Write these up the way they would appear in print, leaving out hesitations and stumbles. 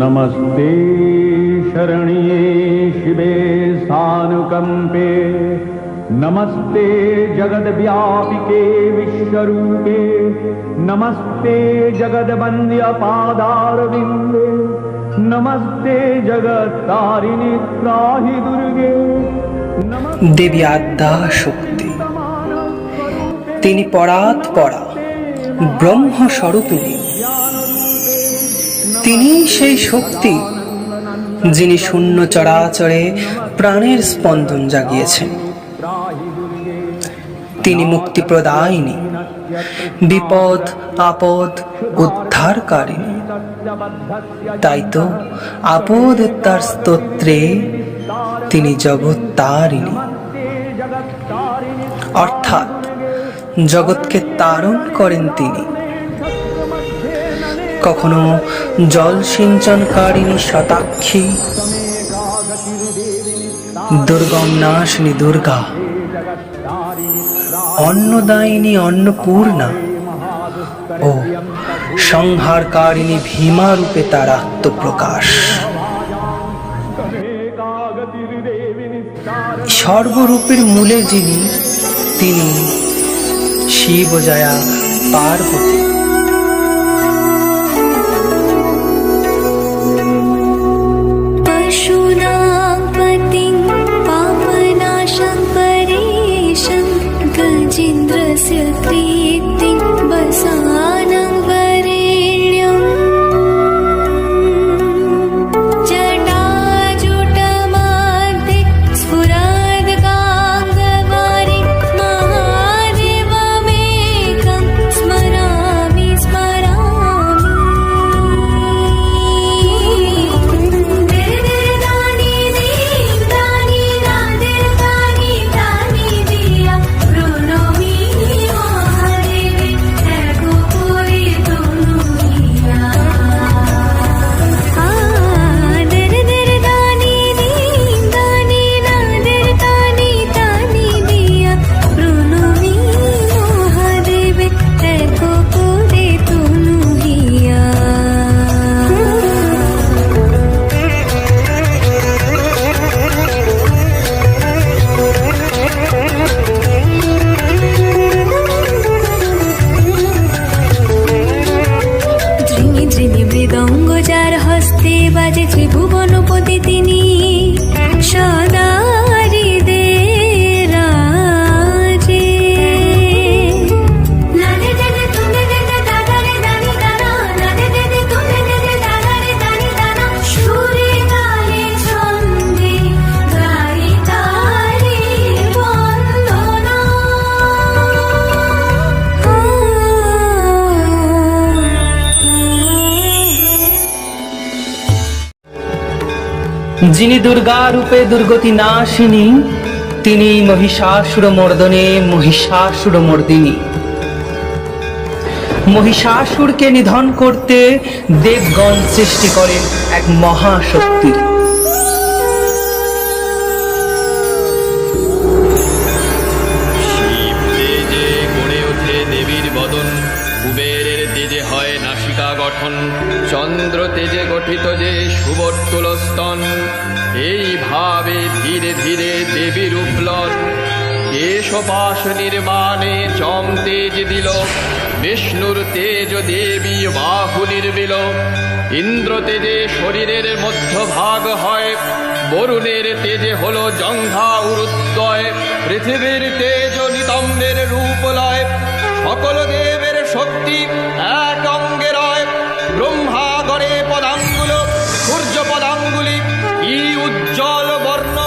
नमस्ते शरण्ये शिवे सानुकंपे, नमस्ते जगद्व्यापिके विश्वरूपे, नमस्ते जगद्वन्द्य पादारविन्दे, नमस्ते जगत्तारिणि त्राहि दुर्गे। देवी आद्या शक्ति, তিনি পরাৎপরা ব্রহ্মস্বরূপিণী। তিনি সেই শক্তি যিনি শূন্য চরাচরে প্রাণের স্পন্দন জাগিয়েছেন। তিনি মুক্তি প্রদায়িনী, বিপদ আপদ উদ্ধারকারিণী। তাই তো আপদ উদ্ধার স্তোত্রে তিনি জগত্তারিণী, অর্থাৎ জগৎকে তারণ করেন তিনি। কখনো জল সিঞ্চনকারিণী শতাক্ষী, দুর্গম নাশিনী দুর্গা, অন্নদায়িনী অন্নপূর্ণা ও সংহারকারিণী ভীমা রূপে তার আত্মপ্রকাশ। সর্বরূপের মূলে যিনি, তিনি শিবজয়া পার্বতী। বাজে ত্রিভুবনপতি তিনি সদা হৃদে রাজে। সুরে গায়ে ছন্দে গাই তারে বন্দনা। যিনি দুর্গা রূপে দুর্গতি নাশিনী, তিনি মহিষাসুর মর্দনে মহিষাসুর মর্দিনী। মহিষাসুরকে নিধন করতে দেবগণ সৃষ্টি করেন এক মহাশক্তির। শিব তেজে গড়ে ওঠে দেবীর বদন, কুবেরের তেজে হয় নাসিকা গঠন, চন্দ্র তেজে গঠিত যে সুবর্তুল স্তন। এইভাবে ধীরে ধীরে দেবীর উপলন, কেশপাশ নির্মাণে চম তেজ দিল, বিষ্ণুর তেজ দেবী বাহু নির্বিল। ইন্দ্র তেজে শরীরের মধ্যভাগ হয়, বরুণের তেজে হলো জঙ্ঘা উরুদ্বয়, পৃথিবীর তেজ নিতম্বের রূপ লয়, সকল দেবের শক্তি এক অঙ্গে রয়। ব্রহ্মা গড়ে পদাঙ্গুল, সূর্য পদাঙ্গুলি, কি উজ্জ্বল বর্ণ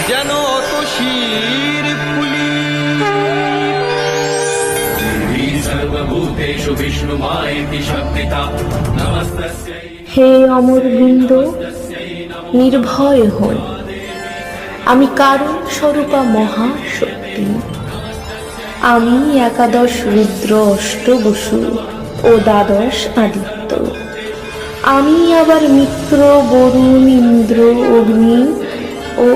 যেন অতসীর ফুলি। হে অমর বৃন্দ, নির্ভয় হন। আমি কারণ স্বরূপা মহাশক্তি। আমি একাদশ রুদ্র অষ্টবসু ও দ্বাদশ আদিত্য। আমি আবার মিত্র, বরুণ, ইন্দ্র, অগ্নি ও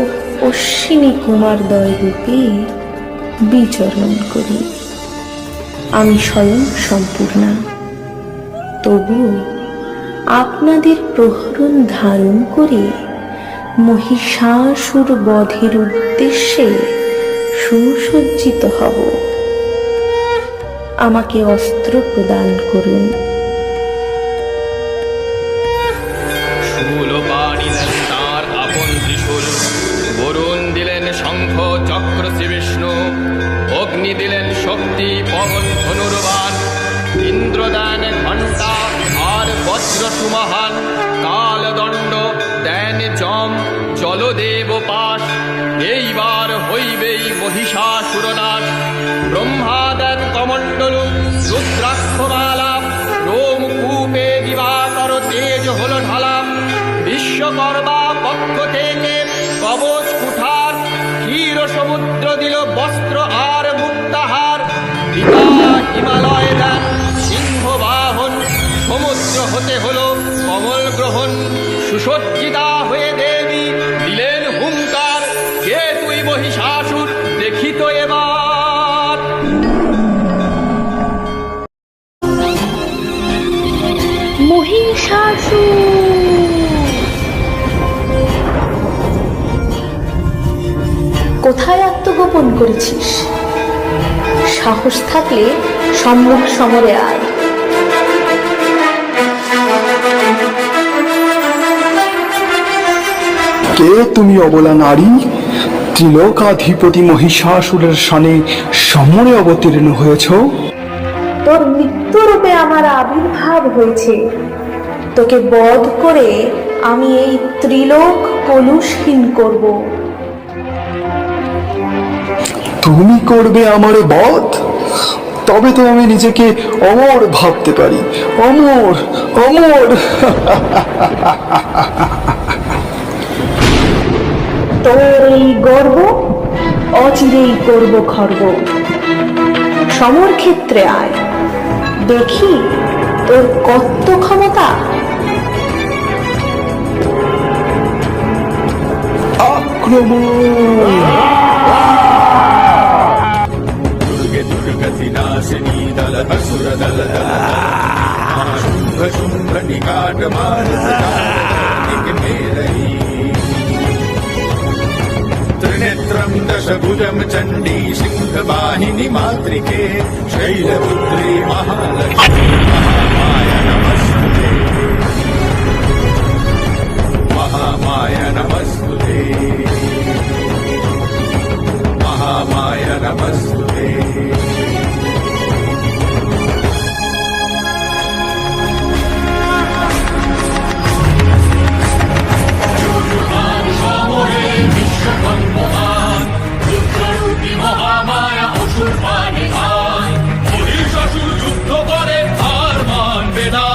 অশ্বিনী কুমারদ্বয় রূপে বিচরণ করি। আমি স্বয়ং সম্পূর্ণা। তবু আপনাদের প্রহরণ ধারণ করে মহিষাসুর বধের উদ্দেশ্যে সুসজ্জিত হব। আমাকে অস্ত্র প্রদান করুন। শূল বাড়িলেন তার আপন ত্রিশূল, বরুণ দিলেন শঙ্খ চক্র শ্রী বিষ্ণু, অগ্নি দিলেন শক্তি পবন ধনুর্বাণ, ইন্দ্র দেন ঘণ্টা আর বজ্র সুমহান, কালদণ্ড দেন যম জলদেব পাশ, এইবার হইবেই মহিষাসুরনাশ। ব্রহ্মা দেন কমণ্ডলু রুদ্রাক্ষমালা, রোমকূপে দিবাকর তেজ হল ঢালাম, বিশ্বকর্মা পক্ষ থেকে কবচ কুঠার, ক্ষীর সমুদ্র দিল বস্ত্র আর মুক্তাহার, পিতা হিমালয় দেন সিংহ বাহন, সমুদ্র হতে হলো কমল গ্রহণ, সুসজ্জিতা হয়ে দেবী দিলেন হুঙ্কার, কে তুই মহিষাসুর দেখিত এবার। মহিষাসুর! কোথায় আত্মগোপন করেছিস? সাহস থাকলে সম্মুখ সমরে আয়। কে তুমি অবলা নারী? ত্রিলোকাধিপতি মহিষাসুরের সনে সমরে অবতীর্ণ হয়েছ? তোর মৃত্যুরূপে আমার আবির্ভাব হয়েছে। তোকে বধ করে আমি এই ত্রিলোক কলুষহীন করব। তুমি করবে আমারে বধ? তবে তো আমি নিজেকে অমর ভাবতে পারি। অমর, অমর! তোর এই গর্ব অচিরেই করব খর্ব। সমর ক্ষেত্রে আয়, দেখি তোর কত ক্ষমতা। আক্রমণ! दुर्गतिनाशिनी दल असुर दल शुंभ शुंभ निकाट मार त्रिनेत्रं दशभुजं चण्डी सिंह वाहिनी मातृके शैलपुत्री महालक्ष्मी महामाया नमस्तुते महामाया नमस्तुते महामाया नमस्तुते। মহামায়া অসুর পানে খায়, মহিষাসুর যুদ্ধ করে আর মানবে না,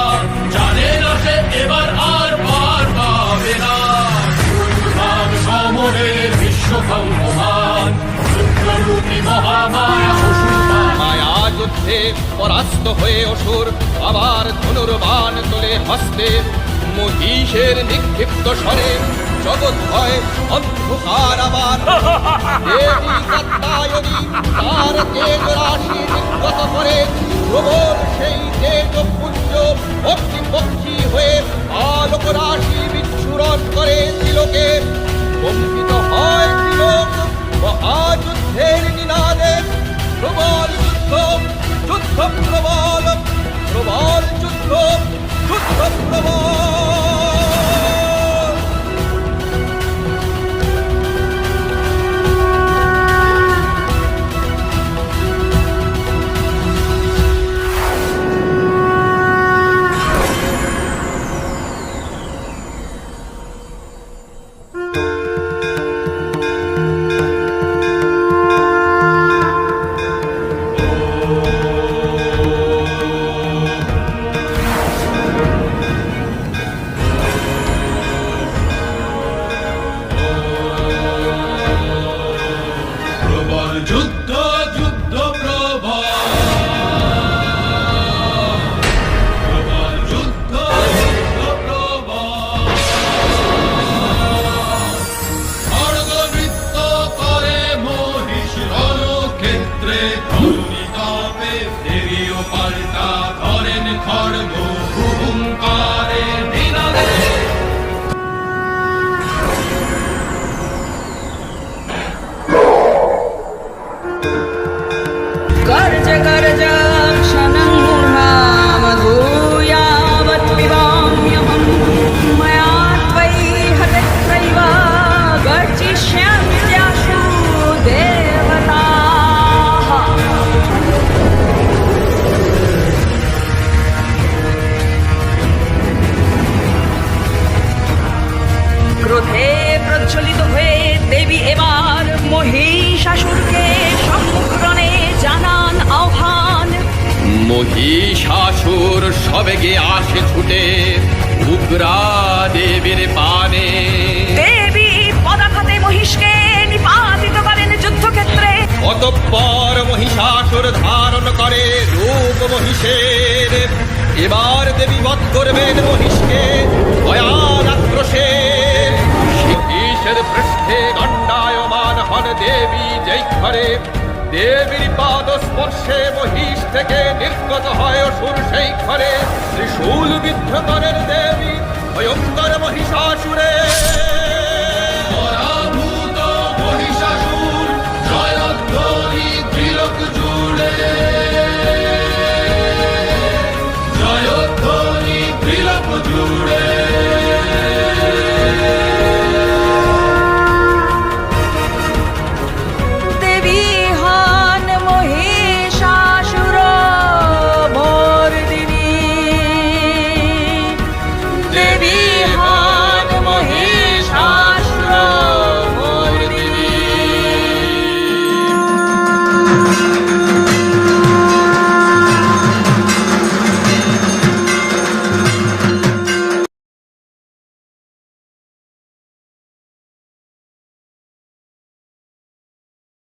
জানে না সে এবার আর পার পাবে না। সমরে বিশ্বভঙ্গমান রুদ্ররূপী মহামায়া অসুর মায়া যুদ্ধে পরাস্ত হয়ে অসুর আবার ধনুর্বাণ তোলে হস্তে, মহিষের নিক্ষিপ্ত স্বরে জগৎ হয় অন্ধকার আবার। দেবী কাত্যায়নী তার তেজ রাশি নির্গত করে, প্রবল সেই তেজ পুঞ্জ অগ্নিপক্ষী হয়ে আলোক রাশি বিচ্ছুরণ করে ত্রিলোকে। কম্পিত হয় ত্রিলোক মহাযুদ্ধের নিনাদে, প্রবল যুদ্ধ, যুদ্ধ প্রবল, প্রবল যুদ্ধ, যুদ্ধ প্রবল। যুদ্ধ যুদ্ধ প্রবল যুদ্ধ যুদ্ধ প্রবল খড়গবৃত্ত করে মহিষ রণক্ষেত্রে ধরণী কাঁপে দেবীও পাল্টা ধরেন খড়গ হুঙ্কারে নিনাদে गर्ज गर्ज क्षणं मूढामधूयावत् पिबाम्यहं मया त्वयि हतत्रैव गर्जिष्याम्यस्याशु देवताः ক্রোধে প্রজ্বলিত হয়ে দেবী এবার মহিষাসুরকে সম্মুখরণে জানান আহ্বান। মহিষাসুর সবেগে আসে ছুটে উগ্রা দেবীর পানে দেবী পদাঘাতে মহিষকে নিপাতিত করেন যুদ্ধক্ষেত্রে। অতঃপর মহিষাসুর ধারণ করে রূপ মহিষের এবার দেবী বধ করবেন মহিষকে ভয়াল আক্রোশে মহিষের পৃষ্ঠে দণ্ডায়মান হন দেবী যেই ঘরে দেবীর পাদ স্পর্শে মহিষ থেকে নির্গত হয় অসুর সেই ঘরে ত্রিশূল বিদ্ধ করেন দেবী ভয়ঙ্কর মহিষাসুরে